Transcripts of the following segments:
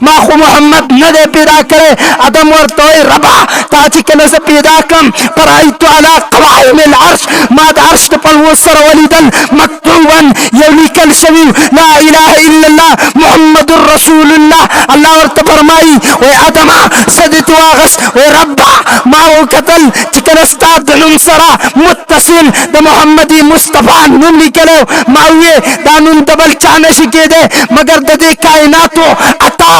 ما خو محمد نه دی پیدا کړی. ادم ورته وایي ربا تا چې کله زه پیدا کړم فرأیت علی قوائم العرش، ما د عرش د پلوو سره ولیدل مکتوبا یو لیکل شوي لا اله الا الله محمد رسول الله. الله ورته فرمایي وای ادمه زه دې واغست وای ربا ما وکتل چې کله ستا د نوم سره متصل د محمدي مصطفی نوم لیکلی ما ویې دا نوم د بل چا نشي کېدی مګر د دې کائناتو عطا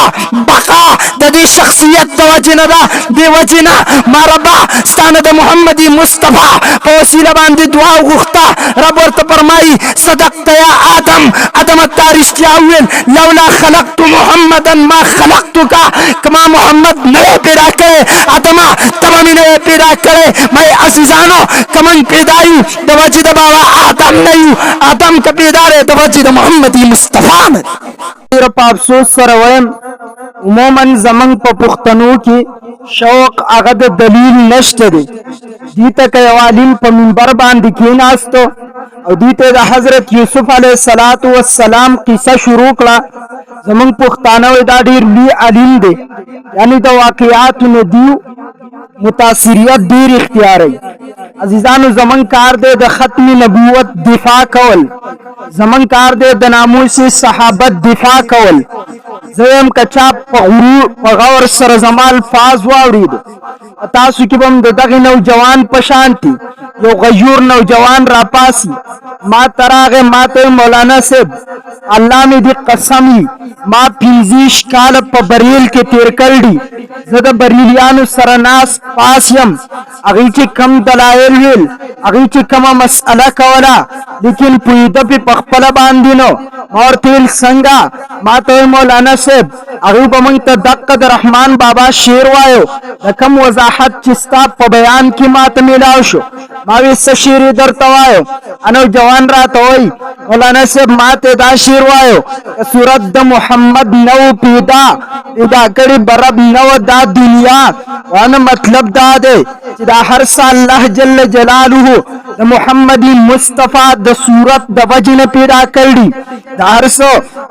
بقا د دې شخصیت د وجې نه ده. دې وجې نه ما ربا ستا نه د محمدي مصطفی په وسیله باندې دعا وغوښته. رب ورته فرمایي صدقت یا آدم، ادم تا رښتیا وویل لولا خلقت محمدا ما خلقتک، که ما محمد نه وی پیدا کړی ادمه ته به مې نه وی پیدا کړی. ما عزیزانو که موږ پیدا یو د وجې د بابا آدم نه یو، آدم که پیدا دی د وجې د محمدي مصطفی نه. ډېره په افسوس سره وایم عموما زمونږ په پښتنو کې شوق هغه د دلیل نشته دی. دې ته که یو عالم په منبر باندې کېناستو او دې ته د حضرت یوسف علیه السلام قصه شروع کړه، زمونږ پښتانه وایي دا ډېر لوی عالم دی، یعنې د واقعاتو نه دیو متاثریت ډېر اختیاروي. عزیزانو زمونږ کار دی د ختم نبوت دفاع کول، زمونږ کار دی د ناموس صحابت دفاع کول. زه یم که چا په غور سره زما الفاظ واورېد تاسو کې به هم د دغې نوجوان په شانتي یو غیور نوجوان راپاسي ما ته راغی ما ته مولانا صاحب الله مې دې قسم وي ما 15 کاله په بریل کې تیر کړي دي. زه د بریلیانو سره ناس پاس یم، هغوی چې کم دلایل ویل هغوی چې کومه مسئله کوله لیکن پوهېده پې په خپله باندې نو. ما ورته ویل څنګه؟ ما ته مولانا صاحب هغوی به موږ ته دقه د رحمان بابا شعر وایو د کم وضاحت چې ستا په بیان کې ما ته میلاو شو. ما وی څه شعر یې درته وایو؟ نوجوان راته وایي مولانا صاحب ما ته دا شعر وایو که صورت د محمد نو پیدا کړي برب نو دا دنیا. وانا مطلب دا دی چې دا هر څه الله جل جلاله د محمدي مصطفی د صورت د وجې نه پیدا کړي، دا هر څه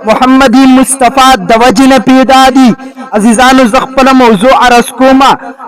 محمدي مصطفی د وجې نه پیدا دي. عزیزانو زه خپله موضوع عرض کوم.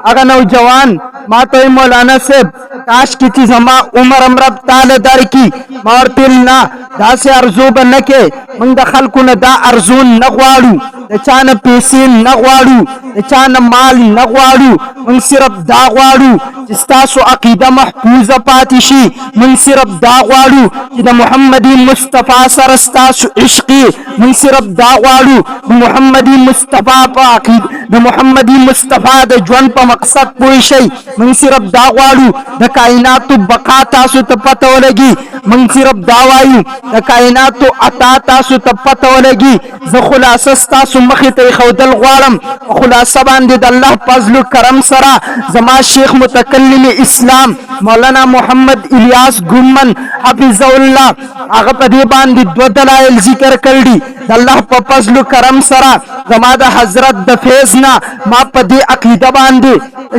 هغه نوجوان ما ته مولانا صاحب کاش کې چې زما عمر هم رب تعالی درکړي. ما ورته ویل نه داسې ارزو به نه کوې، موږ د خلکو نه دا ارزو نه غواړو، د چا نه پیسې نه غواړو، د چا نه مال نه غواړو، موږ صرف دا غواړو چې ستاسو عقیده محفوظه پاتې شي. موږ صرف دا غواړو چې د محمدي مصطفی سره ستاسو عشق، موږ صرف دا غواړو د محمدي مصطفی په عقیده د محمدي مصطفی د ژوند په مقصد پوه شئ. موږ صرف دا غواړو د کائناتو بقا تاسو ته پته ولګي، موږ صرف دا وایو د کائناتو عطا تاسو ته پته ولګي. زه خلاصه ستاسو مخې ته ایښودل غواړم، خلاصه باندې د الله فضل و کرم سره زما شیخ متکلم اسلام مولانا محمد الیاس ګومن حفظه الله هغه په دې باندې 2 دلایل ذکر کړي. د الله په فضل و کرم سره زما د حضرت د فیض نه ما په دې عقیده باندې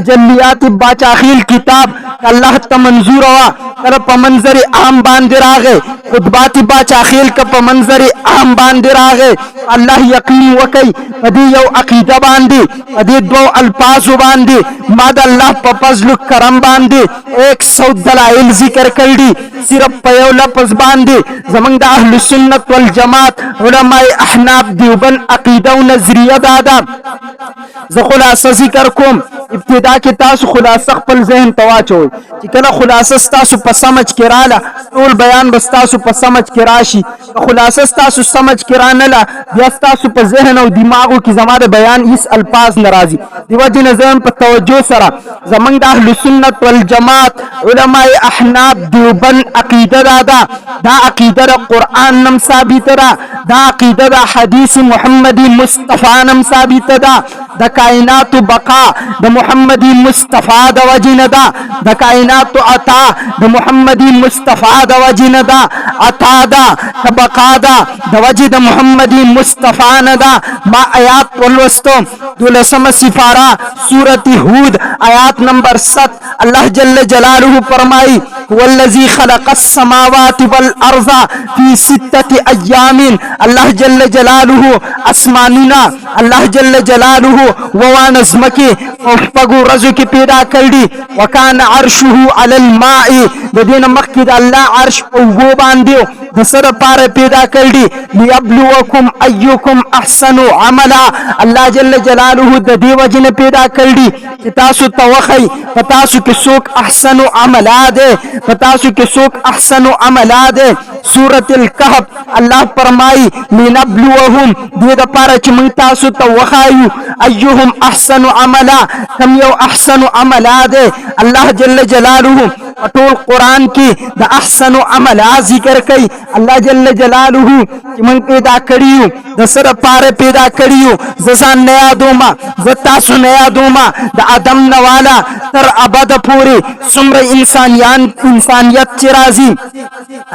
جلیات باچاخیل کتاب الله ته منظور وا کله په منظر عام باندې راغې، خطبات باچاخیل که په منظر عام باندې راغې. الله یقین وکي په دې یو عقیده باندې په دې 2 الفاظو باندې ما د الله په فضل و کرم باندې 100 دلایل ذکر کړي. صرف په یو لفظ باندې زمونږ د اهل سنت والجماعت علماء احناف دیوبند عقیده او نظریه دا ده. زه خلاصه ذکر کوم. ابتدا کې تاسو خلاصه خپل ذهن ته واچوئ چې کله خلاصه ستاسو په سمجھ کې رااله ټول بیان به ستاسو په سمجھ کې راشي. خلاصه ستاسو سمجھ کې رانله بیا ستاسو په ذهن او دماغو کې زما د بیان هیڅ الفاظ نه راځي. دیو جن زم په توجه سره زمونږ د اهل سنت والجماعت علماء احناف دیوبند عقیده دا عقیده د قرآن نم ثابت ده، دا عقیده د حدیث محمدي مصطفی نم ثابت ده، द कायनात बका the Muhammadi Mustafa the वजिनदा the कायनात अता द मुहम्मदी मुस्तफा द वजिनदा अता दा बका दा द वजिद मुहम्मदी मुस्तफा नदा मा आयात वलवस्तो दुलसम सिफारा सूरत हूद आयात नंबर 7 अल्लाह जल्ल जलालुहु फरमाई वल्लज़ी खलक़स समावाति वल अर्ज़ा फी सित्तति अय्यामिन अल्लाह जल्ल जलालुहु आसमानुना अल्लाह जल्ल जलालुहु ववा नज़्मकी पगु रज़ु की पैदा करदी वकान अर्शुहु अलल माई ददीन मक्की अल्लाह अर्श वो बांधियो दसर पार पैदा करदी लियब्लुवकुम अय्युकुम अहसनु अमला अल्लाह जल्ल जलालुहु ददी वजन पैदा करदी तासु तवखई पतासु के सोक अहसनु अमला दे पतासु के सोक अहसनु अमला दे सूरतुल कहफ अल्लाह फरमाई लिनब्लुवहुम दे पार चिमतासु तवखायु अय्युहुम अहसनु अमला कम यो अहसनु अमला दे अल्लाह जल्ल जलालुहु अटोल कुरान की द अहसनु अमला जिक्र कई अल्लाह जल्ल जलालुहु चिमन पैदा करियो दसर पार पैदा करियो जसा नया दोमा जतासु नया दोमा द आदम नवाला तर अबद पूरे सुम्र इंसानियत चिराजी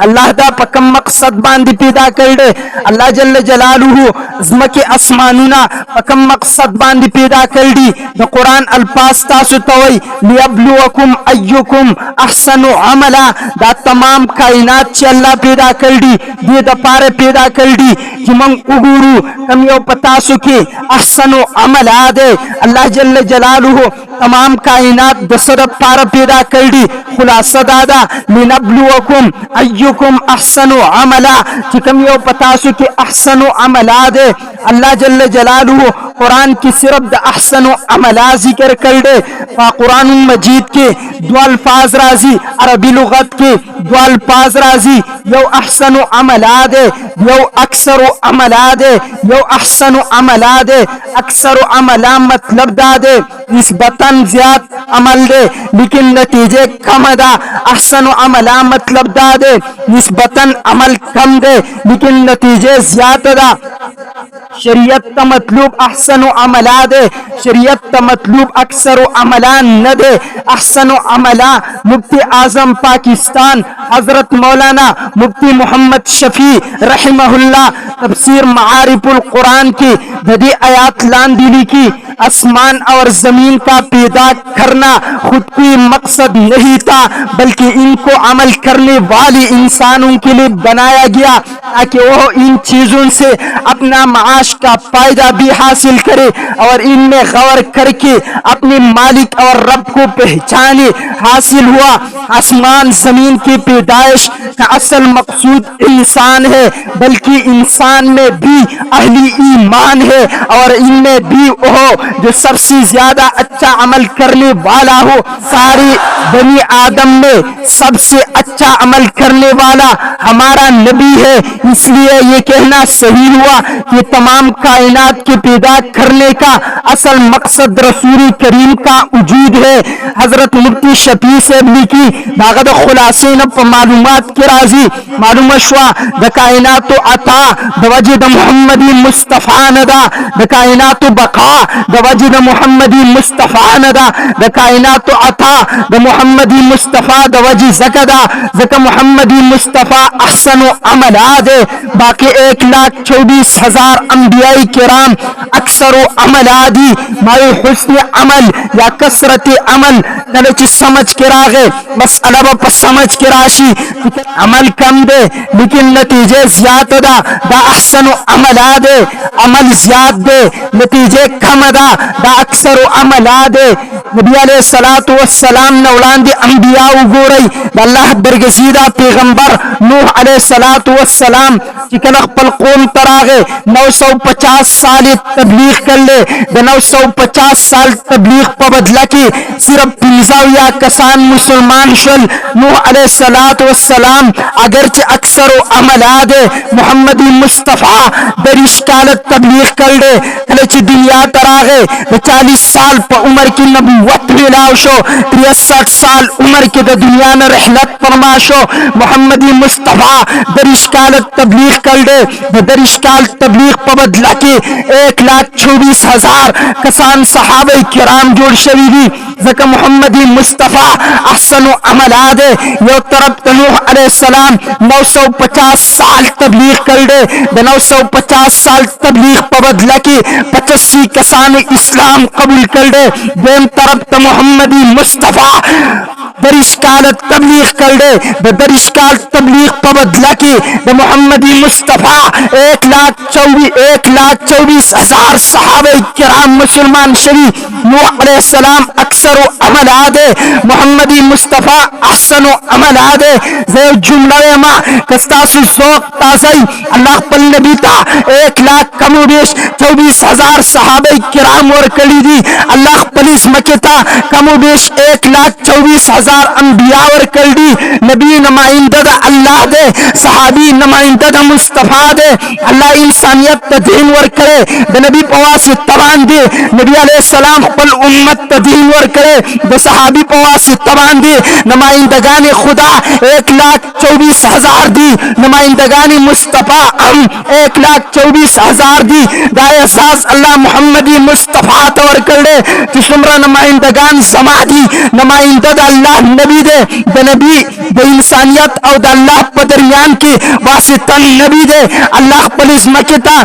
अल्लाह दा पकम मकसद बांध पैदा कर दे अल्लाह जल्ल जलालुहु ज़मके आसमानुना पकम मकसद बांध पैदा कर दी द कुरान अल्फाज तासु तवई लियब्लुवकुम अय्युकुम अहसनु अमला दा तमाम कायनात च अल्लाह पैदा कर दी दे द पारे पैदा कर दी जिमंग उगुरु कमियो पतासु के अहसनु अमला दे अल्लाह जल्ल जलालुहु तमाम कायनात दसर पार पैदा कर दी खुलासा दादा लिनब्लुवकुम अय्युकुम अहसनु अमला चिकमियो पतासु के अहसनु अमला दे अल्लाह जल्ल जलालुहु कुरान की सिर्फ द अहसनु अमला जिक्र कर दे कुरान मजीद के दो अल्फाज राजी अरबी लुगत के दो अल्फाज राजी यो अहसनु अमला दे यो अक्सर अमला दे यो अहसनु अमला दे अक्सर अमला मतलब दा दे निस्बतन ज्याद अमल दे लेकिन नतीजे कम दा अहसनु अमला मतलब दा दे निस्बतन अमल कम दे लेकिन नतीजे ज्यादा दा शरीयत का मतलब अहसनु अमला दे शरीयत का मतलब अक्सर अमला न दे अहसनु अमला मुफ्ती आजम पाकिस्तान हजरत मौलाना मुफ्ती मोहम्मद शफी रहमहुल्लाह तफसीर मारिफुल कुरान की ददी आयात लान दिली की आसमान और जमीन का पैदा करना खुद कोई मकसद नहीं था बल्कि इनको अमल करने वाले इंसानों के लिए बनाया गया ताकि वो इन चीजों से अपना माश का फायदा भी हासिल करे और इनमें गौर करके अपने मालिक और रब को पहचाने हासिल हुआ। आसमान जमीन की पैदाइश का असल मकसूद इंसान है बल्कि इंसान में भी अहली ईमान है और इनमें भी वो जो सबसे ज्यादा अच्छा अमल करने वाला हो। सारी बनी आदम में सबसे अच्छा अमल करने वाला हमारा नबी है, इसलिए ये कहना सही हुआ कि तमाम कायनात के पैदा करने का असल मकसद रसूल करीम का वजूद है। हजरत मुफ्ती शफी से लिखी दागद खुलासे न मालूमात के राजी मालूम शुआ द कायनात अता द वजद मुहम्मदी मुस्तफा नदा द कायनात बका द वजद मुहम्मदी मुस्तफा नदा द कायनात अता द मुहम्मदी मुस्तफा द वजी ज़कदा ज़क मुहम्मदी मुस्तफा अहसनु अमला दे। बाकी 1,24,000 अंबियाई किराम अक्सर अमला दी माए हुस्न अमल या कसरत अमल कल समझ के रागे बस अलब समझ के राशि अमल कम दे लेकिन नतीजे ज्यादा दा अहसनु अमला दे अमल ज्यादा दे नतीजे कम दा अक्सर अमला दे। नबी अलैहिस्सलातु वस्सलाम ने औलाद अंबिया उगोरई अल्लाह बरगजीदा पैगंबर नूह अलैहिस्सलातु वस्सलाम चिकन पल कौम तरागे 950 साल तबलीग कर ले 950 साल तबलीग पर बदला की सिर्फ पिज़ाविया कसान मुसलमान शल नूह अलैहिस्सलातु वस्सलाम अगरचे अक्सर अमला दे मोहम्मदी मुस्तफा दरिश्काल तबलीग कर दे कलच दुनिया तरागे 40 साल पर उम्र की नबूवत मिलावशो 63 साल उम्र के दुनिया में रहलत फरमाशो मोहम्मदी मुस्तफा दरिश्काल तबलीग कर दे दरिश्काल तबलीग पर बदला की 24,000 कसान सहाबे किराम जोड़ शवीदी जका मोहम्मदी मुस्तफ़ा अहसन अमलाद यो तरफ नूह अलैहिस्सलाम 950 साल तबलीग कर दे 950 साल तबलीग पबदला की 85 कसान इस्लाम कबूल कर दे बेम तरफ मोहम्मदी मुस्तफ़ा दरिशकाल तबलीग कर दे दरिशकाल तबलीग पबदला की मोहम्मदी मुस्तफ़ा 1,24,000 सहाबे किराम मुसलमान शरीफ नूह अलैहिस्सलाम अक्सर अमलाद मोहम्मदी मुस्तफ़ा अहसन अमलाद जे जुमला मा कस्तासु ज़ौक़ ताज़ई अल्लाह पल नबी ता 1,00,000 कम बेश 24,000 सहाबे किराम और कलीदी अल्लाह पलिस मकेता कम बेश 1,24,000 अंबिया और कल्दी नबी नुमाइंदा अल्लाह दे सहाबी नुमाइंदा मुस्तफ़ा दे अल्लाह इंसानियत दीन वर करे द नबी पवास तबान दे नबी अलैहिस्सलाम पल उम्मत दीन वर करे द सहाबी पवास तबान दे नुमाइंदगान खुदा 1,24,000 दी नुमाइंदगान मुस्तफ़ा 1,24,000 दी दायसास अल्लाह मोहम्मदी मुस्तफ़ा तौर कर दे जिसमरा नुमाइंदगान समादी नुमाइंदा अल्लाह नबी दे द नबी द इंसानियत और द अल्लाह पदरियान की वासिता नबी दे अल्लाह पुलिस मकेता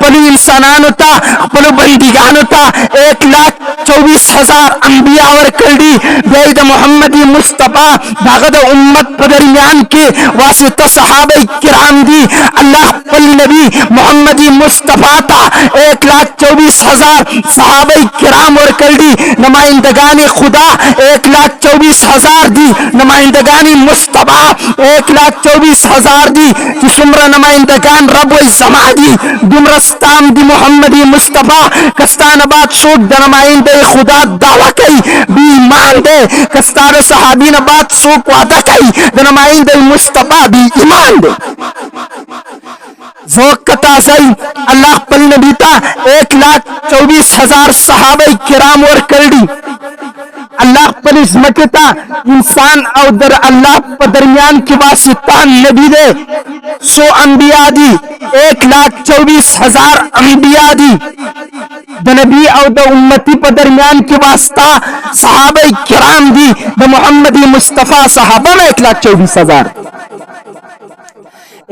पल इंसानान होता पल बंदीगान होता 1,24,000 अंबिया और कल्दी बेद मोहम्मदी मुस्तफ़ा भागद उम्मत पदरियान की वासिता सहाबे किराम दी अल्लाह पल नबी मोहम्मदी मुस्तफ़ा ता 1,24,000 सहाबे किराम और कल्दी नुमाइंदगान खुदा 1,24,000 दी नुमाइंदगान मुस्तफ़ा 1,24,000 दी जिसमरा नुमाइंदगान रब समादी दुमरस्ताम दी मोहम्मदी मुस्तफ़ा कस्तानाबाद सूट द नुमाइंदे खुदा दावा कई बीमान दे कस्तार सहाबी नबाद सूट वादा कई द नुमाइंदे मुस्तफ़ा भी ईमान दे ज़ौक़ता सही अल्लाह पल नबीता 1,24,000 सहाबे किराम और कल्दी अल्लाह पर इस मकेता इंसान और दर अल्लाह पर दरमियान की वासिता नबी दे 100 अंबिया दी 1,24,000 अंबिया दी द नबी और द उम्मती पर दरमियान की वास्ता सहाबे किराम दी द मोहम्मदी मुस्तफ़ा सहाबा में 1,24,000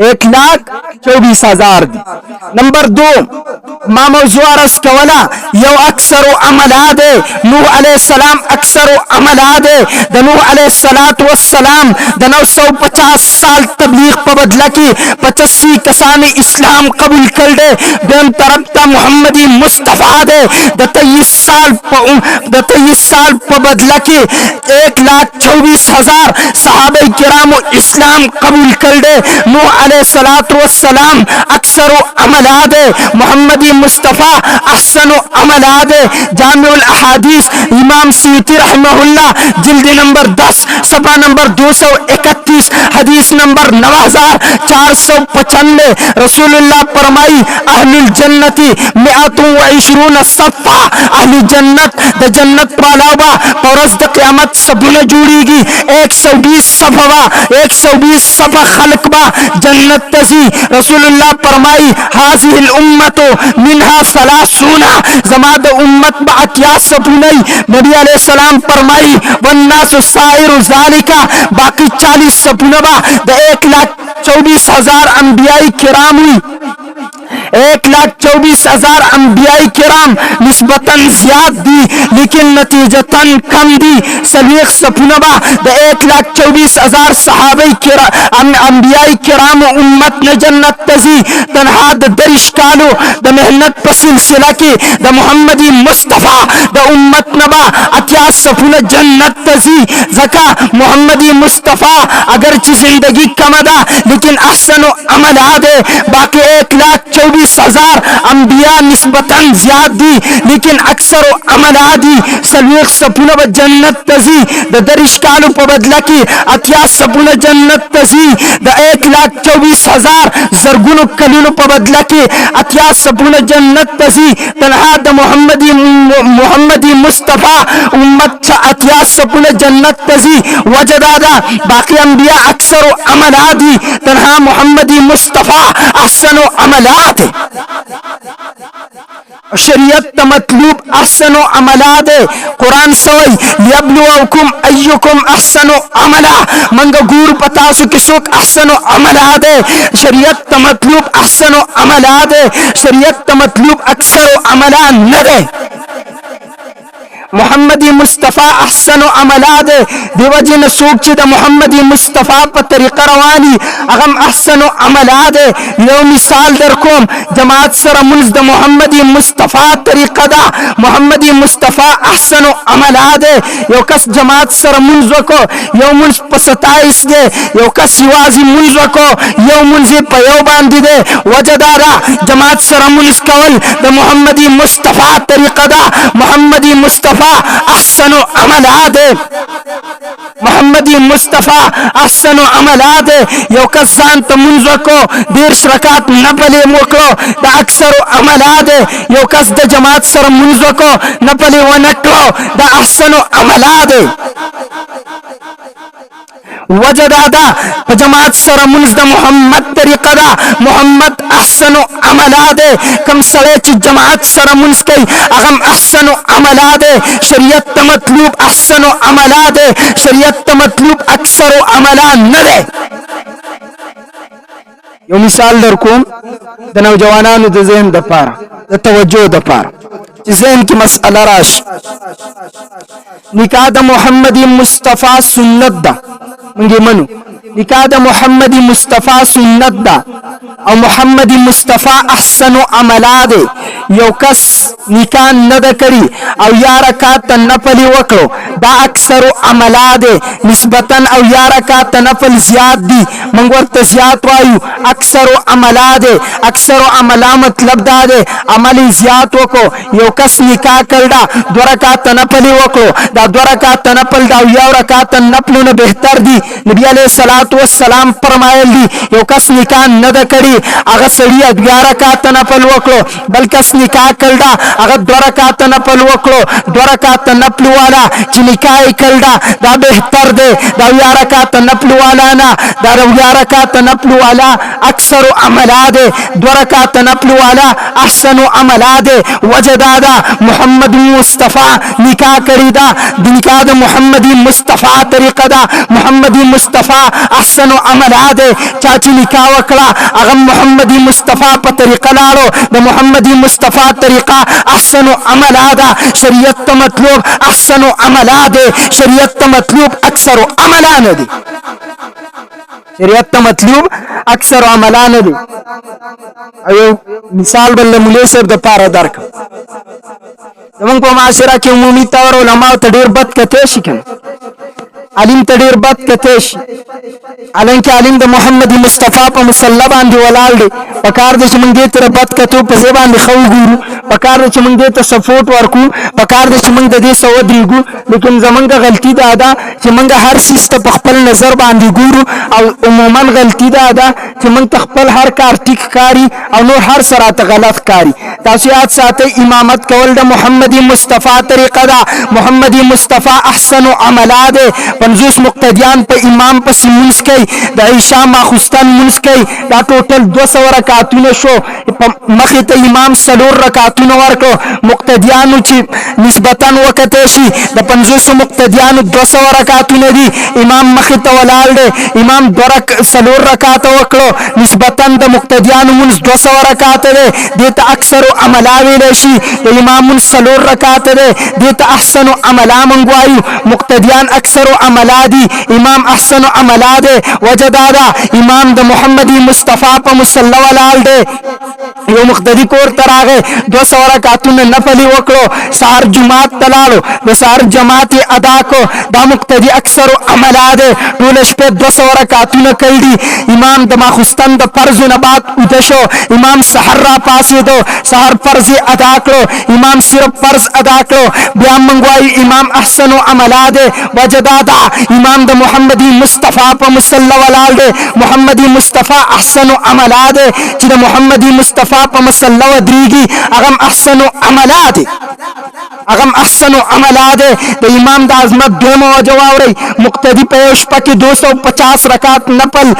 1,24,000 दी। नंबर 2 मामौज़ुआरस कवला यो अक्सर अमलाद नूह अलैहिस्सलाम अक्सर अमलाद द नूह अलैहिस्सलातु वस्सलाम द 950 साल तबलीग पबदला की 85 कसान इस्लाम कबूल कर दे बेन तरफ्ता मोहम्मदी मुस्तफ़ा दे द 23 साल पबदला की 1,24,000 सहाबे किराम इस्लाम कबूल कर दे नूह अलैहिस्सलातु वस्सलाम अक्सर अमलाद मोहम्मदी मुस्तफ़ा अहसन अमलाद जामिउल अहादीस इमाम सीती रहमहुल्लाह जिल्द नंबर 10 सफ़ा नंबर 231 हदीस नंबर 9495 रसूलुल्लाह फरमाई अहलुल जन्नती 120 सफ़ा अहलुल जन्नत द जन्नत वाला परस द क़यामत सबने जुड़ेगी 120 सफ़ा 120 सफ़ा खल्क़बा जन्नत तजी रसूलुल्लाह फरमाई हाज़िहिल उम्मतो मिनहा सलासूना जमाद उम्मत बातिया सबुनई नबी अलैहिस्सलाम फरमाई वन्नासु साइरु ज़ालिका बाकी 40 सबुनबा द 1,24,000 अंबियाई किराम हुई 1,24,000 अंबियाई किराम निस्बतन ज्यादा दी लेकिन नतीजतन कम दी सलीख सफुनबा द 1,24,000 सहाबे किराम अंबियाई किराम उम्मत ने जन्नत तजी तनहा द दरिश कालो द मेहनत पर सिलसिला की द मोहम्मदी मुस्तफ़ा द उम्मत नबा अत्या सफुन जन्नत तजी जका मोहम्मदी मुस्तफ़ा अगरची जिंदगी कमदा लेकिन अहसन अमलाद बाकी 1,24,000 अंबिया निस्बतन ज्यादा दी लेकिन अक्सर अमलादी सलीख सफुन व जन्नत तजी द दरिश कालो पर बदला की अत्या सफुन जन्नत तजी द 1,24,000 जरगुन कलीलो पर बदला की अत्या सफुन जन्नत तजी तनहा द मोहम्मदी मुस्तफ़ा उम्मत अत्या सफुन जन्नत तजी वजदादा बाकी अंबिया अक्सर अमलादी तनहा मोहम्मदी मुस्तफ़ा अहसन अमलात शरीयत का मतलब अहसनो अमलात है। कुरान सवई यब्लुवकुम अय्युकुम अहसनो अमला, मंगा गूर पता सु किसुक अहसनो अमलात है। शरीयत का मतलब अहसनो अमलात है, शरीयत का मतलब अक्सरो अमला न है। मोहम्मदी मुस्तफ़ा अहसन अमलाद दिवजिन सूचिद मोहम्मदी मुस्तफ़ा पर तरीक़ा रवानी अगम अहसन अमलाद यो मिसाल दरकोम जमात सर मुल्ज़ मोहम्मदी मुस्तफ़ा तरीक़ा दा मोहम्मदी मुस्तफ़ा अहसन अमलाद यो कस जमात सर मुल्ज़ को यो मुल्ज़ पसताइस दे यो कस युवाजी मुल्ज़ को यो मुल्ज़ी पयो बांधी दे वजदारा जमात सर मुल्ज़ कवल द मोहम्मदी मुस्तफ़ा तरीक़ा दा मोहम्मदी मुस्तफ़ा अहसनो अमलात मोहम्मदी मुस्तफ़ा अहसनो अमलात यो कसान तमुंज़ को देर शरकात नपले मोकलो द अक्सर अमलात यो कस द जमात सर मुंज़ को नपले वनकलो द अहसनो अमलात वजदादा जमात सर मुल्ज़ मोहम्मद तरीक़ा दा मोहम्मद अहसनो अमलात कम सड़े ची जमात सर मुल्ज़ कई अगम अहसनो अमलात शरीयत का मतलब अहसनो अमलात शरीयत का मतलब अक्सरो अमला न दे। यो मिसाल दरकुम द नौजवानानु द ज़हन द पारा द तवज्जो द पारा ज़हन की मसला राश निकाह द मोहम्मदी मुस्तफ़ा सुन्नत दा मंगे मनु निकाह द मोहम्मदी मुस्तफ़ा सुन्नत दा और मोहम्मदी मुस्तफ़ा अहसनो अमलात यो कस निकाह न द करी और या रकात नफली वकलो दा अक्सरो अमलात निस्बतन और या रकात नफल ज़ियाद दी मंगवर तज़ियात वायु अक्सरो अमलात अक्सरो अमला मतलब दा दे अमली ज़ियात वको यो कस निकाह करदा दो रकात नफली वकलो दा दो रकात नफल दा या रकात नफल न बेहतर दी नबी अलैहिस्सलातु वस्सलाम फरमायल दी यो कस निकाह न द करी अगर सड़ी 11 रकात नफल वकलो बल्कि निकाह करदा अगर 2 रकात नफल वकलो 2 रकात नफल वाला ची निकाह करदा दा बेहतर दे दा 11 रकात नफल वाला ना दा 11 रकात नफल वाला अक्सर अमलात 2 रकात नफल वाला अहसन अमलात वजदादा मोहम्मद मुस्तफ़ा निकाह करीदा निकाह द मोहम्मदी मुस्तफ़ा तरीक़ा दा मोहम्मदी मुस्तफ़ा अहसन अमलात चाची निकाह वकला अगम मोहम्मदी मुस्तफ़ा पर तरीक़ा लाड़ो द मोहम्मदी मुस्तफ़ा तरीक़ा अहसन अमलात शरीयत का मतलब अहसन अमलात शरीयत का मतलब अक्सर अमला न दे शरीयत का मतलब अक्सर अमला न दे। अयो मिसाल बल्ले मुलेसर द पारा दरक जमंग को माशरा के उमूमी तौर उलमा तडीर बद कते शिकन अलिम तडीर बद कतेश अलंके अलिम द मोहम्मदी मुस्तफ़ा पर मुसल्ला बांधी वलाल दे पकार दे चमंगे तेरे बद कतो पे ज़बान दे खौ गुरु पकार दे चमंगे तो सपोर्ट वर्कू पकार दे चमंग दे सवद्रीगु लेकिन जमंग गलती दादा चमंग हर चीज त पखपल नजर बांधी गुरु और उमूमन गलती दादा चमंग तखपल हर कार टिक कारी और नो हर सरात गलत कारी तासियात साथे इमामत कवल द मोहम्मदी मुस्तफ़ा तरीक़ा दा मोहम्मदी मुस्तफ़ा अहसन अमलात पंजूस मुक्तदियान पे इमाम पर मुल्स कई द ईशा माखुस्तान मुल्स कई दा टोटल 200 रकातुन शो मखित इमाम सलूर रकातुन वर्को मुक्तदियान ची निस्बतन वकतेशी द पंजूस मुक्तदियान 200 रकातुन दी इमाम मखित वलाल दे इमाम दरक सलूर रकात वकलो निस्बतन द मुक्तदियान मुल्स 200 रकात दे देता अक्सर अमलावी लेशी द इमाम मुल्स सलूर रकात दे देता अहसन अमला मंगवायु मुक्तदियान अक्सर अमलादी इमाम अहसन अमलाद वजदादा इमाम द मोहम्मदी मुस्तफ़ा पर मुसल्ला वलाल दे यो मुख्तदी कोर तरागे 200 रकातुन नफली वकलो सार जुमात तलालो द सार जमात अदा को दा मुख्तदी अक्सर अमलाद टूलश पे 200 रकातुन कईदी इमाम द माखुस्तन द फर्ज नबात उदशो इमाम सहर्रा पासे दो सहर फर्ज अदा करो इमाम सिर्फ फर्ज अदा करो ब्याम मंगवाई इमाम अहसन अमलाद वजदादा इमाम द मोहम्मदी मुस्तफ़ा पर मुसल्ला वलाल दे मोहम्मदी मुस्तफ़ा अहसन अमलाद चिद मोहम्मदी मुस्तफ़ा पर मुसल्ला वद्रीगी अगम अहसन अमलाद अगम अहसन अमलाद द इमाम द अजमत दोमो जवावरी मुक्तदी पेश पकी 250 रकात नफल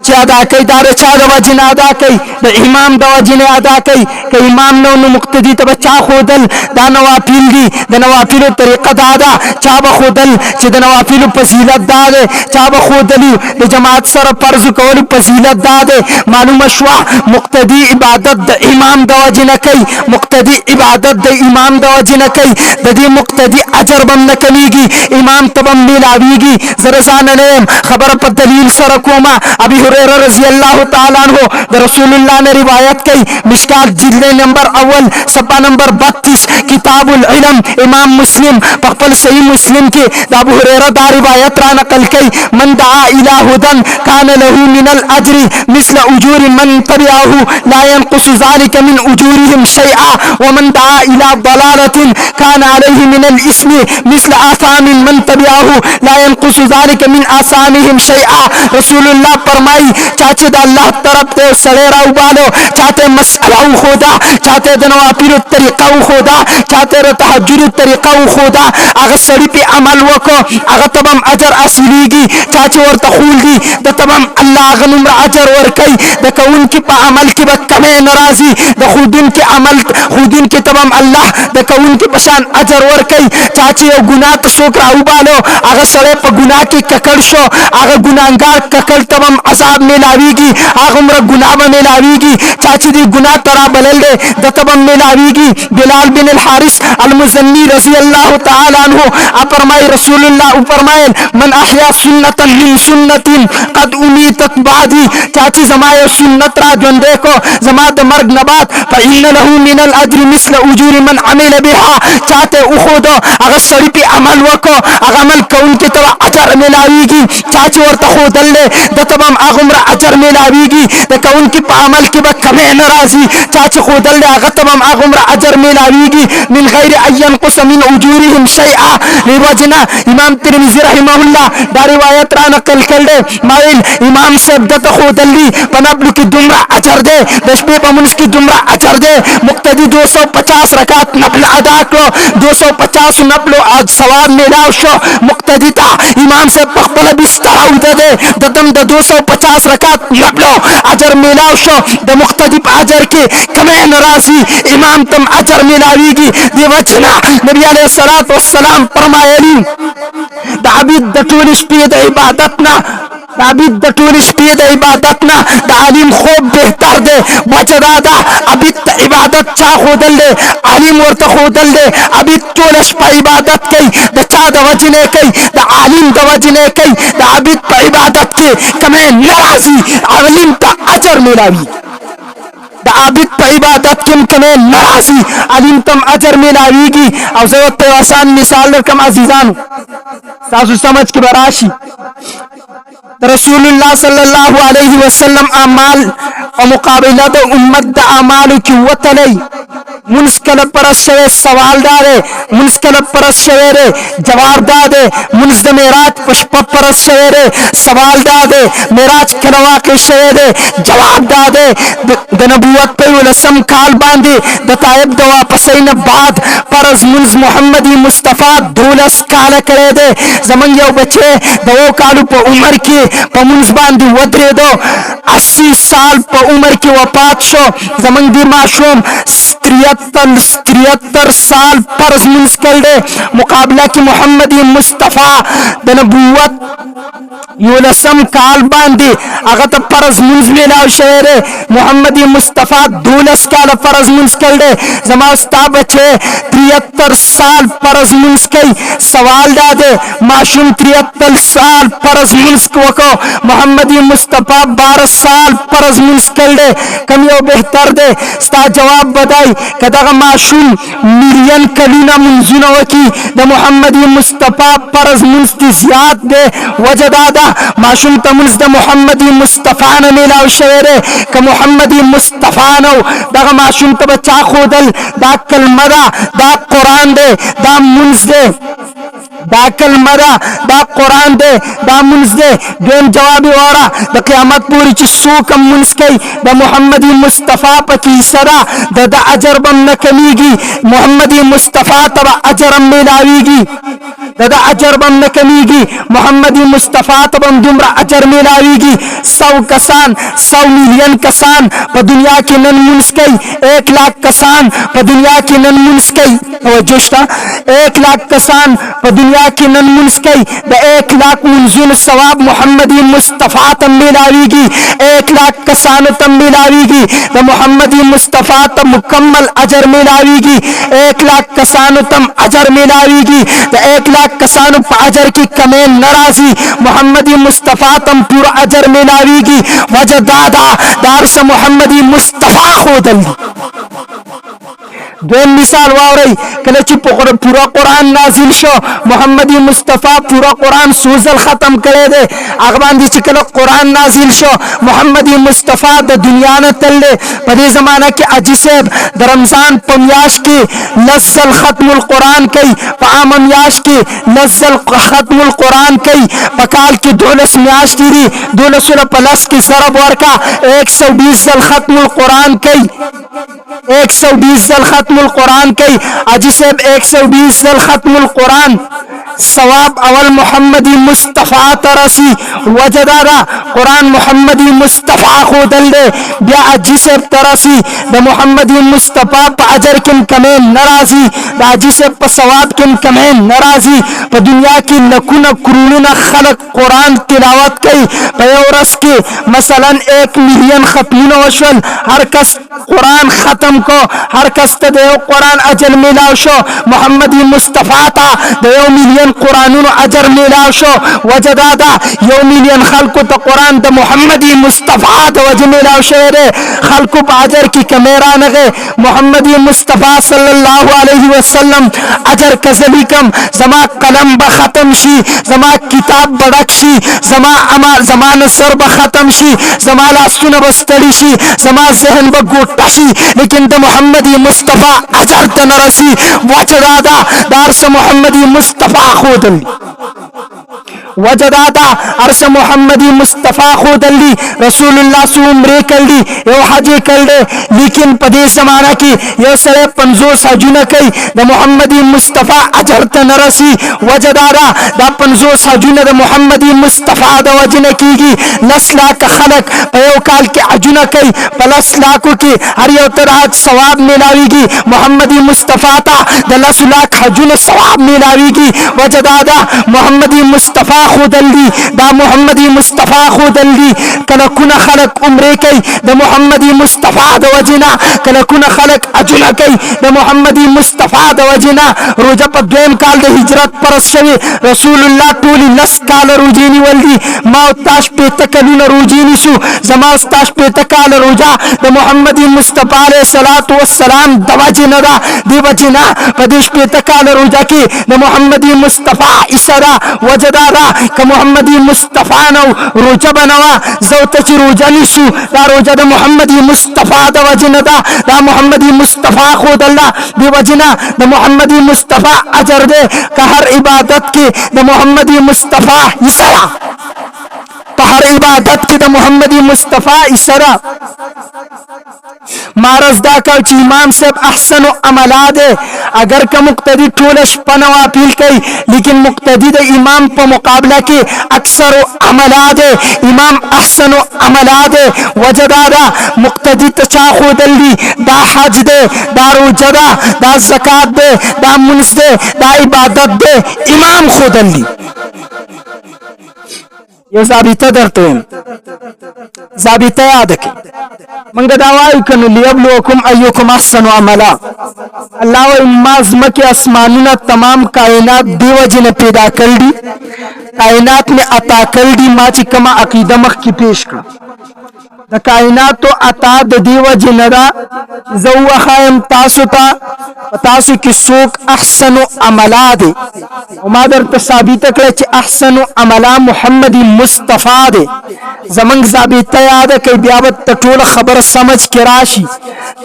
چې ادا کوي دا د چا د وجې نه ادا کوي د امام د وجې نه ادا کوي که امام نو نو مقتدي ته به چا ښودل دا نوافل دي د نوافلو طریقه دا ده چا به ښودل چې د نوافلو فضیلت دا دی چا به ښودلي د جماعت سره فرض کولو فضیلت دا دی معلومه شوه مقتدي عبادت د امام د وجې نه کوي مقتدي عبادت د امام د وجې نه کوي د دې مقتدي اجر به هم نه کمیږي امام ته به هم میلاویږي زه رضانه نه یم خبره په دلیل سره کومه ابي هريره رضی الله تعالی عنہ د رسول الله نے روایت کی مشکات جلد نمبر اول صفحہ نمبر 32 کتاب العلم امام مسلم خپل صحیح مسلم کی ابو هريره دا روایت را نقل کی من دعا الى هدى كان له من الاجر مثل اجور من تبعه لا ينقص ذلك من اجورهم شيئا ومن دعا الى ضلاله كان عليه من الاسم مثل آثام من تبعه لا ينقص ذلك من آثامهم شيئا رسول الله فرمائی چاچه دا اللہ طرف تے سڑے راو بالو چاہتے مسئلہ خدا چاہتے دنوافیر طریقہ خدا چاہتے تحجر طریقہ خدا اگر سڑی پہ عمل وکو اگر تبم اجر اصلیگی چاچے ورطا خول دی دا تبم اللہ اگر نمر اجر ورکی دا کون کی پا عمل کی با کمے نرازی دا خودن کی عمل خودن کی تبم اللہ دا کون کی پشان اجر ورکی چاچے یو گناہ تسوک راو بالو اگر سڑے پا گناہ کی ککڑ شو اگر گناہگار ککڑ تبم عذاب ملاویگی آغمر گناہ ملاویگی چاچی دی گناہ ترا بلل دے دتبم ملاویگی بلال بن الحارث المزنی رضی اللہ تعالی عنہ فرمائے رسول اللہ فرمائے من احیا سنتا من سنت قد امیتت بعدی چاچی زمائے سنت را جندے کو زمات مرگ نبات فإن له من الاجر مثل اجور من عمل بها چاہتے اخودو اگر سڑی پی عمل وکو اگر عمل کون کی طرح اجر ملاویگی چاچی ورطا خودل لے دتبم اغمر اجر ملاویگی دا کون کی پا عمل کی با کمی نرازی چاچی خودل لے اغتبم اغمر اجر ملاویگی من غیر این قس من اجورهم شیئا لیواجنا امام ترمذی رحمہ اللہ دا روایت را نقل کر دے مائل امام صاحب دتا خودل لی پنبلو کی دمرہ اجر دے دشپی پا منس کی دمرہ اجر دے مقتدی 250 رکعت نبل ادا کرو 250 نبلو آج سواب ملاو شو مقتدی تا امام صاحب پخبل بستراو دے دتم دا 250 رکعت نبلو اجر ملاو شو دا مقتدی پا اجر کی کمی نرازی امام تم اجر ملاویگی دی وجنا نبی علیہ السلام فرمائے دا عبید دا طول شپید عبادتنا دا عبید دا طول شپید عبادتنا دا علیم خوب بہتر دے وجدادا عبید تا عبادت چا خودل دے علیم ورطا خودل دے عبید طول شپا عبادت کئی دا چا دا وجنے کئی دا علیم دا وجنے کئی دا عبید پا عبادت کے کمی نرازی علیم تا اجر ملاوی دا عابد پا عبادت کم کنے نرازی علیم تم اجر ملاویگی او زیوت پہ آسان مثال رکم عزیزانو تاسو سمجھ کی براشی رسول اللہ صلی اللہ علیہ وسلم اعمال و مقابلہ دا امت دا اعمال کی وطلی منسکل پرس شوے سوال دارے منسکل پرس شوے رے جواب دادے منس دا میراج پشپ پرس شوے رے سوال دادے میراج کنواقع شوے رے جواب دادے دا نبوت پہ ولسم کال باندے دا تائب دا واپسین بعد پرز منز محمدی مصطفیٰ دولس کال کرے دے زمن یو بچے دا وہ کالو پا عمر کی پا منز باندی ودرے دو 80 سال پا عمر کی وفات شو زمن دی معشوم 73 سال پرز منز کر دے مقابلہ کی محمدی مصطفیٰ دا نبوت یولسم کال باندی اگر تا پرز منز ملاو شہر محمدی مصطفیٰ دولس کال پرز منز کر دے زمان استا بچے 73 سال پرز منز کئی سوال دادے معشوم 73 سال پرز منز کو محمدی مصطفیٰ 12 سال پرز منز کر دے کمیو بہتر دے ستا جواب بدائی کداغ معشوم ملین کلینا منزونا وکی دا محمدی مصطفیٰ پرز منز تی زیاد دے وجدادا معشوم تمنز دا محمدی مصطفیٰ نا ملاو شویرے کہ محمدی مصطفیٰ نو دا معشوم تا بچا خودل دا کلمہ دا قرآن دے دا منز دے دا کلمه ده دا قرآن دی دا منځ دی دویم جواب واره د قیامت پورې چې څوک هم منځ کوي د محمدي مصطفی پکې حصه ده د اجر به هم نه کمیږي محمدي مصطفی ته به اجر هم میلاویږي د اجر به هم نه کمیږي محمدي مصطفی ته به هم دومره اجر میلاویږي 100 کسان 100 میلیون کسان په دنیا کې نن منځ کوي 1 लाख کسان په دنیا کې نن منځ کوي توجه شته 1 लाख کسان په دنیا کې نن منځ کوي د 1 लाख منځونو ثواب محمدي مصطفی ته میلاویږي 1 लाख کسانو ته میلاویږي د محمدي مصطفی ته مکمل اجر میلاویږي 1 लाख کسانو ته اجر میلاویږي د 1 लाख کسانو په اجر کې کمی ناراضي محمدي مصطفی ته پورا اجر میلاویږي وجه دادا دارس محمدي مصطفی خودل دویم مثال واوري کله چې پورا قرآن نازل شو محمدي مصطفی پورا قرآن سوزل ختم کړي دي هغه باندې چې کله قرآن نازل شو محمدي مصطفی د دنیا نه تللی په دې زمانہ کې حاجي صاحب د رمضان په میاشت کې لسل ختم القرآن کوي په عام میاشت کې لسل ختم القرآن کوي په کال کې 12 میاشتې دي 12 په لس کې ضرب ورکا 120 ځل ختم القرآن کوي 120 ځل ختم القرآن کوي حاجي صاحب 120 ځل ختم القرآن ثواب اول محمدي مصطفی ترسي وجدادا قرآن محمدي مصطفی خودل دے بیا حاجي صاحب ترسي د محمدي مصطفی په اجر کې کمی ناراضي د حاجي صاحب په ثواب کې کمی ناراضي په دنیا کې لکونه کرونونه خلق قرآن تلاوت کوي په یو ورځ کې مثلا 1 مليون ختمونه وشول هر کس قرآن ختم کو هر کس ته د قرآن اجر میلاو شو محمدي مصطفی ته د 1 مليون قرآنونو اجر میلاو شو وجدادا 1 مليون خلقو ته قرآن د محمدي مصطفی د وجه میلاو شوی دی خلقو په اجر کې کمی رانغی محمدي مصطفی صلی الله علیه وسلم اجر کزلی کم زما قلم به ختم شي زما کتاب بڑک شي زما نصر به ختم شي زما لاسونه به ستړي شي زما ذهن به ګوټه شي لیکن د محمدي مصطفی اجر ته نه رسي وجدادا دارس محمدي مصطفی خودل وجدادا ارس محمدي مصطفی خودلی رسول الله سو عمره کړي یو حج کړي لیکن په دې زمانہ کې یو سره 50 حجونه کوي د محمدي مصطفی اجر ته نرسي وجدادا دا 50 حجونه د محمدي مصطفی د وجنه کیږي 10 लाख خلق په یو کال کې حجونه کوي په 10 लाखو کې هر یو تر حج ثواب میلاويږي محمدي مصطفی ته د 10 लाख حجونه ثواب میلاويږي وجدادا محمدي مصطفی خودلی دا محمدي مصطفی خودلی کله کونه خلق عمره کوي د محمدي مصطفی د وجنا کله کونه خلق اجله کوي د محمدي مصطفی د وجنا روزه په دویم کال د هجرت پر شوی رسول الله ټول 10 کال روزيني ولدي ما تاش په تکلونه روزيني شو زما تاش په تکال روزه د محمدي مصطفی عليه الصلاه والسلام د وجنا دا دی وجنا په دې په تکال روزه کې د محمدي مصطفی اسرا وجدارا ک محمدي مصطفی نو روزه بنوا زوت چې روزه نشو دا روزه د محمدي مصطفی د وجنا دا محمدي مصطفی خود الله دی وجنا د محمدي مصطفی اجر دے که هر عبادت کې د محمدي مصطفی اسرا په هر عبادت کې د محمدي مصطفی اسرا مارز دا کال چې امام صاحب احسن عملات اگر که مقتدی ټول شپه نوافل کوي لیکن مقتدی د امام په مقابله کې اکثر عملات امام احسن عملات وجدادا مقتدی ته چا خودلی دا حج ده دا روزه ده دا زکات ده دا منځ ده دا عبادت ده امام خودلی یو ضابطه درته ضابطه یاد کړئ منګه دا وایو کنه لیبلوکم ایوکم احسن عملا الله و مازمکه اسمانونه تمام کائنات دیو جن پیدا کړی کائنات میں عطا کړی ما چې کما عقیده مخ کی پیش کړ د کائنات او عطا د دیو جن را زو خایم تاسو کې سوق احسن عملا دي او ما درته ثابت کړ چې احسن عملا محمدي مصطفی دے زمنګ ثابته یاد کوي بیا به ټول خبر سمجھ کې راشي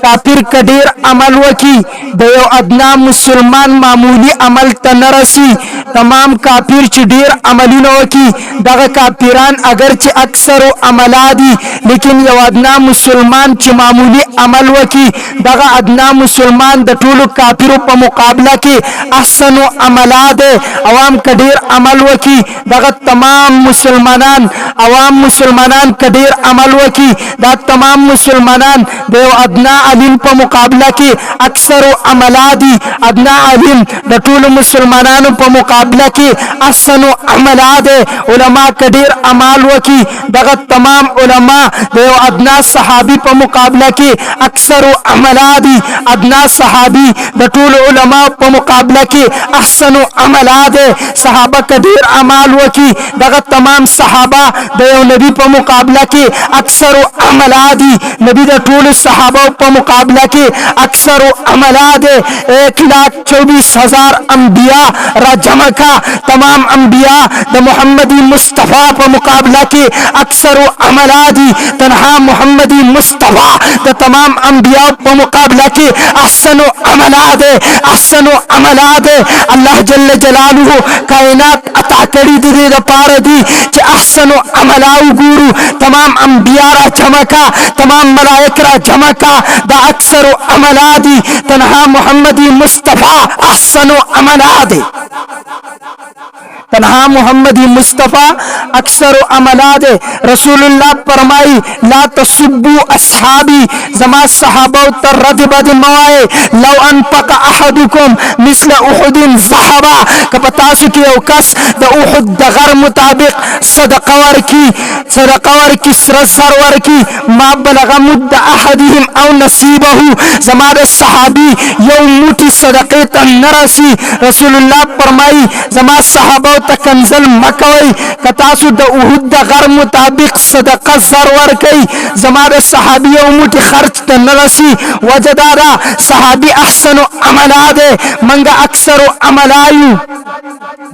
کافر کډیر عمل وکي د یو ادنا مسلمان معمولی عمل ته نرسي तमाम काफिर च ढेर अमलुनो की दगा काफिरान अगर च अक्सर अमलादी लेकिन यो अदना मुसलमान च मामूली अमल वकी दगा अदना मुसलमान द टूल काफिरों पर मुकाबला के अहसन अमलाद अवाम का ढेर अमल वकी दगा तमाम मुसलमानान अवाम मुसलमानान का ढेर अमल वकी दा तमाम मुसलमानान देव अदना अलिम पर मुकाबला के अक्सर अमलादी अदना अलिम द टूल मुसलमानान पर मुकाबला के अहसन अमलाद उलमा का ढेर अमाल वकी दगा तमाम उलमा देव अदना सहाबी पर मुकाबला के अक्सर अमलादी अदना सहाबी द टूल उलमा पर मुकाबला के अहसन अमलाद सहाबा का ढेर अमाल वकी दगा तमाम सहाबा देव नबी पर मुकाबला के अक्सर अमलादी नबी द टूल सहाबा पर मुकाबला के अक्सर अमलाद 1,24,000 अंबिया रा जमा का तमाम अंबिया द मोहम्मदी मुस्तफ़ा पर मुकाबला के अक्सर अमलादी तनहा मोहम्मदी मुस्तफ़ा द तमाम अंबिया पर मुकाबला के अहसन अमलाद अहसन अमलाद अल्लाह जल्ल जलालुहु कायनात अता करी दे द पार दी कि अहसन अमलाउ गुरु तमाम अंबिया रा जमा का तमाम मलाइक रा जमा का द अक्सर अमलादी तनहा मोहम्मदी मुस्तफ़ा अहसन अमलाद तनहा मोहम्मदी मुस्तफ़ा अक्सर अमलाद रसूलुल्लाह फरमाई ला तसुब्बु अस्हाबी जमा सहाबा तर रद बद मवाए लौ अनफक अहदुकुम मिस्ल उहुदिन ज़हबा कपतासु के औकस द उहुद दगर मुताबिक सदक़वर की सरवर की मा बलगा मुद्द अहदिहिम औ नसीबहु जमार सहाबी यौ मुठी सदक़े तनरसी रसूलुल्लाह फरमाई जमा सहाबा तकंजल मकवई कतासु द उहुद द गर मुताबिक सदका सरवर कई जमार सहाबी उमुट खर्च त नरसी वजदारा सहाबी अहसन अमलाद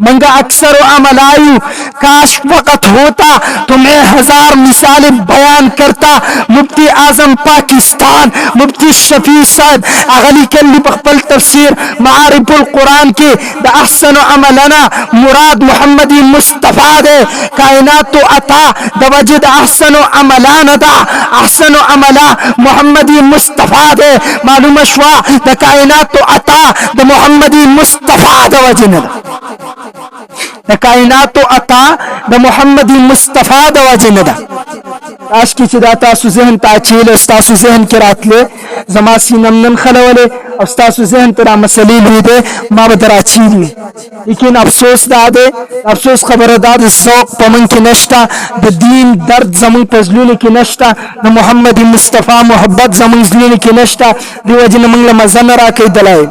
मंगा अक्सर अमलायु काश वक़्त होता तो मैं 1000 मिसालें बयान करता मुफ्ती आजम पाकिस्तान मुफ्ती शफी साद अगली कल्ली बखपल तफसीर मारिफुल कुरान के द अहसन अमलना मुराद मोहम्मदी मुस्तफ़ा दे कायनात तो अता द वजद अहसन अमलान दा अहसन अमला मोहम्मदी मुस्तफ़ा दे मालूम शवा द कायनात तो अता द मोहम्मदी मुस्तफ़ा द वजन द कायनात तो अता द मोहम्मदी मुस्तफ़ा द वजन दा आज की चिदाता सुजहन ताचील उस्ताद सुजहन के रातले जमासी नमन खलवले उस्ताद सुजहन तेरा मसली लीदे माँ बदरा चील में लेकिन अफसोस दादे अफसोस खबर दाद ज़ौक़ पमन की नश्ता द दीन दर्द जमन पजलून की नश्ता द मोहम्मदी मुस्तफ़ा मोहब्बत जमन जलून की नश्ता दिवजन मंगल मजन रा के दलाए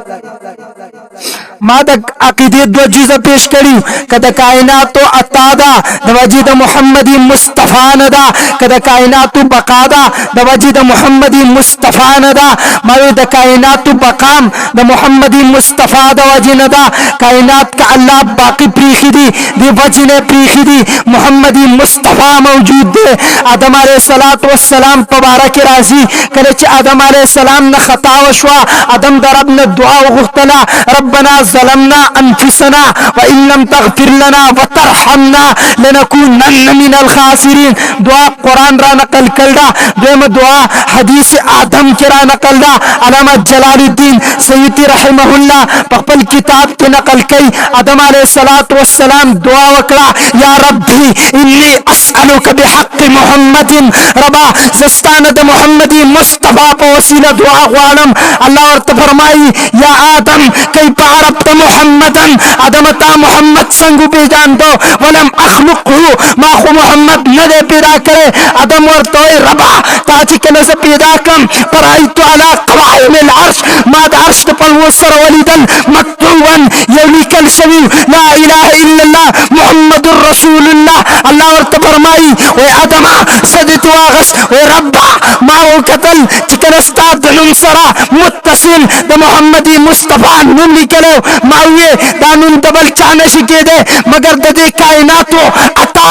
मादक अकीदे दो चीज़ें पेश करी कद कायनात तो अतादा दवजीद मोहम्मदी मुस्तफ़ा नदा कद कायनात तो बकादा दवजीद मोहम्मदी मुस्तफ़ा नदा मावे द कायनात तो बकाम द मोहम्मदी मुस्तफ़ा दवजी नदा कायनात का अल्लाह बाकी प्रीखिदी दिवजने प्रीखिदी मोहम्मदी मुस्तफ़ा मौजूद दे आदम अलैहिस्सलात वस्सलाम तबारक राजी करे च आदम अलैहिस्सलाम न खता वशवा आदम दरब न दुआ गुख्तला रब्बना ज़लमना अनफुसना व इल्लम तगफिर लना व तरहमना लनकूनन्न मिनल खासिरीन दुआ कुरान रा नकल करदा देम दुआ हदीस आदम के रा नकल दा अलामा जलालुद्दीन सय्यदी रहमहुल्लाह पपल किताब के नकल कई आदम अलैहिस्सलात वस्सलाम दुआ वकरा या रब्बी इन्नी अस्अलुका बिहक़्क़ि मुहम्मदिन रबा जस्तानद मुहम्मदी मुस्तफ़ा पर वसीला दुआ वालम अल्लाह और फरमाई या आदम कई पारब मुहम्मदन आदमता मोहम्मद संग बेजान दो वलम अखलुकहु माखु मोहम्मद न दे पैदा करे आदम और तोय रबा ताची के नसे पैदा कम पर आई तो अला क़वाइमिल अर्श माद अर्श पर वो सर वलीदन मक्तूबन यलिकल शवी ला इलाहा इल्लल्लाह मुहम्मदुर रसूलुल्लाह अल्लाह और फरमाई वे आदमा सदतु आगस वे रब्बा मा वो कतल चिकनस्ता दनुम सरा मुत्तसिल द मोहम्मदी मुस्तफ़ा नुमली कलो माविए दानुन दबल चाने शिके दे मगर ददे कायनातो अता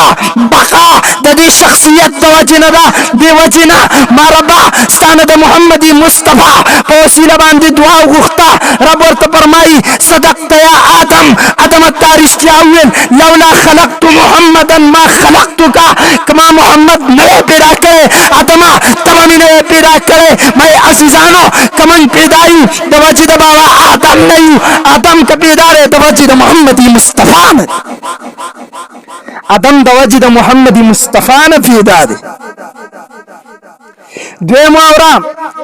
बका ददे शख्सियत तवजनदा बेवजना मारबा स्तान द मोहम्मदी मुस्तफ़ा पौसीला बांधे दुआ गुख्ता रब और फरमाई सदक़त या आदम आदम आदम तारिश्तियावन लौला खलक़तु मुहम्मदन मा खलक़तुका कमा मोहम्मद नए पैदा करे आदमा तमामी नए पैदा करे मैं अजीजानो कमन पैदाई दवजी दबावा आदम नहीं आदम का पैदा रे दवजी द मोहम्मदी मुस्तफा में आदम दवजी द मोहम्मदी मुस्तफा ने पैदा दे द्वेमौरा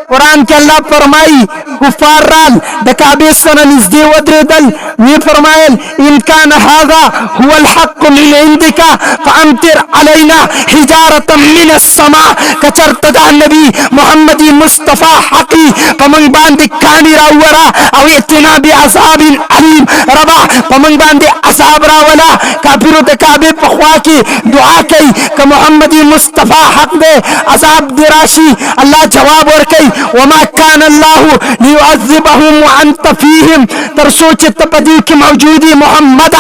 कुरान के अल्लाह फरमाई कुफार राल द काबे सना निज़दे वद्रेदल वे फरमायल इनकान हाजा हुवल हक़ मिन इंदिका फअमतिर अलैना हिजारतम मिन अस्समा कचरतदा नबी मोहम्मदी मुस्तफा हकी पमंग बांध कानी रावरा अव इतना भी अज़ाबिन अलीम रबा पमंग बांध अज़ाब रावला काफिरो द काबे पखवा की दुआ कई क मोहम्मदी मुस्तफा हक दे अज़ाब दिराशी अल्लाह जवाब और कई वमा कान अल्लाह लियुअज़्ज़िबहुम व अंत फीहिम तरसोच तपदी की मौजूदी मोहम्मद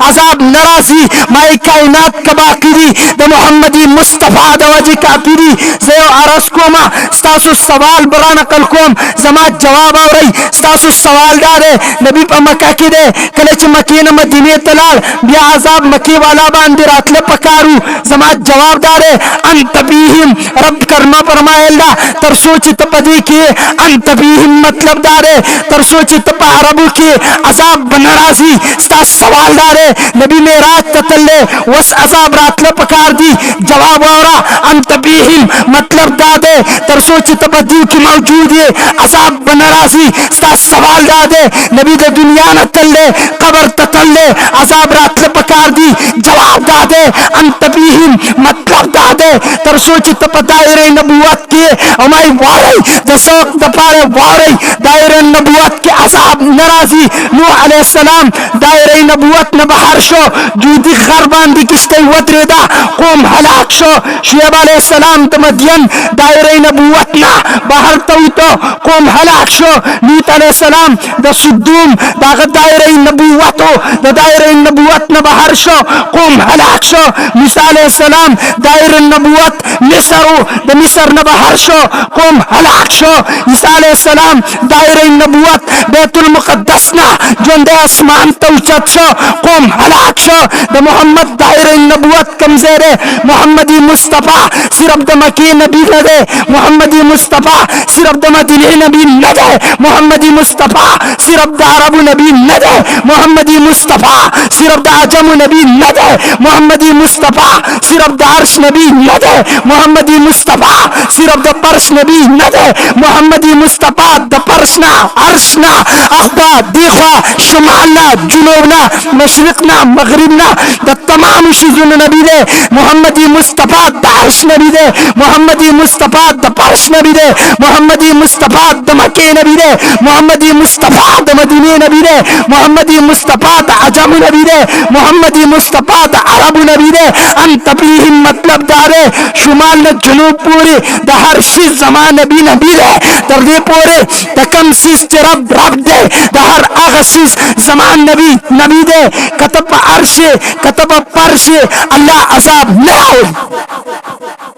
अज़ाब नरासी माई कायनात कबाकिरी द मोहम्मदी मुस्तफा दवजी काफिरी ज़ेव अरस कोमा स्तासु सवाल बरान कल कोम जमा जवाब और स्तासु सवाल दारे नबी प मक्का की दे कलच मकीन मदीने तलाल बिया अज़ाब मकी वाला बांदी रातले पकारू जमा जवाब दारे अंत बीहिम रब करना फरमाएला तरसोची तपदी की अंत बीहिम मतलब दारे तरसोची तप अरबू की अज़ाब बनराजी स्ता सवाल दारे नबी मेराज ततले वस अज़ाब रातले पकार दी जवाब औरा अंत बीहिम मतलब दादे तरसोची तपदी की मौजूद है अज़ाब बनराजी स्ता सवाल दादे नबी दे दुनिया न तल्ले कबर ततले अज़ाब रातले पकार दी जवाब दादे अंत बीहिम मतलब दादे तरसोची तप दायरे नबुवत के हमारी वारई दसोक दपारे वारई दायरे नबुवत के अज़ाब नराजी नूह अलैहिस्सलाम दायरे नबुवत न बहार शो जूदी खरबान दी किस्ते वद्रेदा कौम हलाक शो शुएब अलैहिस्सलाम त मदियन दायरे नबुवत ना बहार तो कौम हलाक शो लूत अलैहिस्सलाम द सुद्दूम दाग दायरे नबुवतो द दायरे नबुवत न बहार शो कौम हलाक शो मूसा अलैहिस्सलाम दायरे नबुवत मिस्र द मिस्र न बहार शो कौम हलाक शो ईसा अलैहिस्सलाम दायरे नबुवत बैतुल मुक़द्दस ना जोंदे आसमान तौचत शो कौम हलाक शो द मोहम्मद दायरे नबुवत कमज़ेरे मोहम्मदी मुस्तफा सिर्फ द मकी नबी लगे मोहम्मदी मुस्तफा सिर्फ द मदीने नबी न दे मोहम्मदी मुस्तफा सिर्फ द अरब नबी न दे मोहम्मदी मुस्तफा सिर्फ द अजम नबी न दे मोहम्मदी मुस्तफा सिर्फ द अर्श नबी न दे मोहम्मदी मुस्तफा सिर्फ द पर्स नबी न दे मोहम्मदी मुस्तफा द पर्सना अर्शना अखबा देखा शुमालना जुनूबना मशरिकना मगरिबना द तमाम शिजुन नबी दे मोहम्मदी मुस्तफा द अर्श नबी दे मोहम्मदी Mustafa the purse Nabi they Mohammadi Mustafa the मक्के नबी दे मोहम्मदी मुस्तफा द मदीने नबी दे मोहम्मदी मुस्तफा द अजम नबी दे मोहम्मदी मुस्तफा द अरब नबी दे अंतबीहिम मतलब दारे शुमाल न जुनूब पूरे द हर शीज जमान नबी नबी दे दर्दे पूरे द कम शीज रब रब दे द हर आगशीज जमान नबी नबी दे कतब अर्श कतब परश अल्लाह अज़ाब न